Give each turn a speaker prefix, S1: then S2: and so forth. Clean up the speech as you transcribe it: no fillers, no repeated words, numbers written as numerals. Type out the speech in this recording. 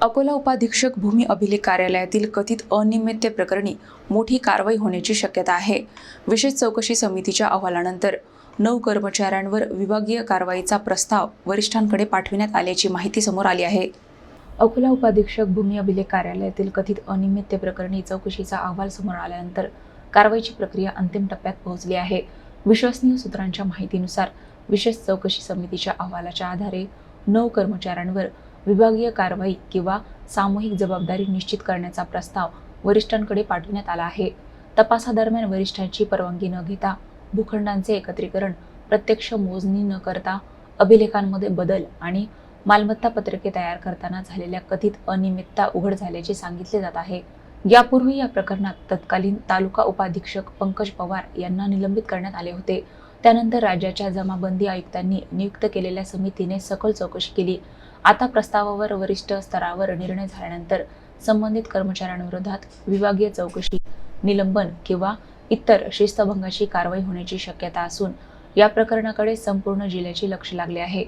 S1: अकोला उपाधीक्षक भूमी अभिलेख कार्यालयातील कथित अनियमिततेप्रकरणी मोठी कारवाई होण्याची शक्यता आहे। विशेष चौकशी समितीच्या अहवालानंतर 9 कर्मचाऱ्यांवर विभागीय कारवाईचा प्रस्ताव वरिष्ठांकडे पाठविण्यात आल्याची माहिती समोर आली आहे। अकोला उपाधीक्षक भूमी अभिलेख कार्यालयातील कथित अनियमिततेप्रकरणी चौकशीचा अहवाल समोर आल्यानंतर कारवाईची प्रक्रिया अंतिम टप्प्यात पोहोचली आहे। विश्वसनीय सूत्रांच्या माहितीनुसार विशेष चौकशी समितीच्या अहवालाच्या आधारे 9 कर्मचाऱ्यांवर विभागीय कारवाई किंवा सामूहिक जबाबदारी निश्चित करण्याचा प्रस्ताव वरिष्ठांकडे पाठविण्यात आला आहे। तपासादरम्यान वरिष्ठांची परवानगी न घेता भूखंडांचे एकत्रीकरण, प्रत्यक्ष मोजणी न करता अभिलेखांमध्ये बदल आणि मालमत्ता पत्रके तयार करताना झालेल्या कथित अनियमितता उघड झाल्याचे सांगितले जात आहे। यापूर्वी या प्रकरणात तत्कालीन तालुका उपाधीक्षक पंकज पवार यांना निलंबित करण्यात आले होते। त्यानंतर राज्याच्या जमाबंदी आयुक्तांनी नियुक्त केलेल्या समितीने सखोल चौकशी केली। आता प्रस्तावावर वरिष्ठ स्तरावर निर्णय झाल्यानंतर संबंधित कर्मचाऱ्यांविरोधात विभागीय चौकशी, निलंबन किंवा इतर शिस्तभंगाची कारवाई होण्याची शक्यता असून या प्रकरणाकडे संपूर्ण जिल्ह्याचे लक्ष लागले आहे।